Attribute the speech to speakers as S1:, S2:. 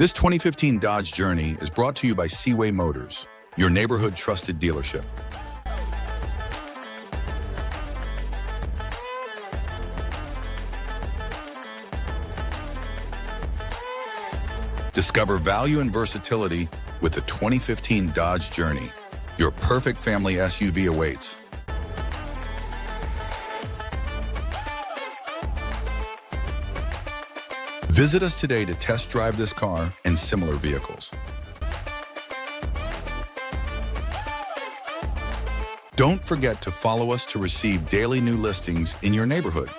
S1: This 2015 Dodge Journey is brought to you by Seaway Motors, your neighborhood trusted dealership. Discover value and versatility with the 2015 Dodge Journey. Your perfect family SUV awaits. Visit us today to test drive this car and similar vehicles. Don't forget to follow us to receive daily new listings in your neighborhood.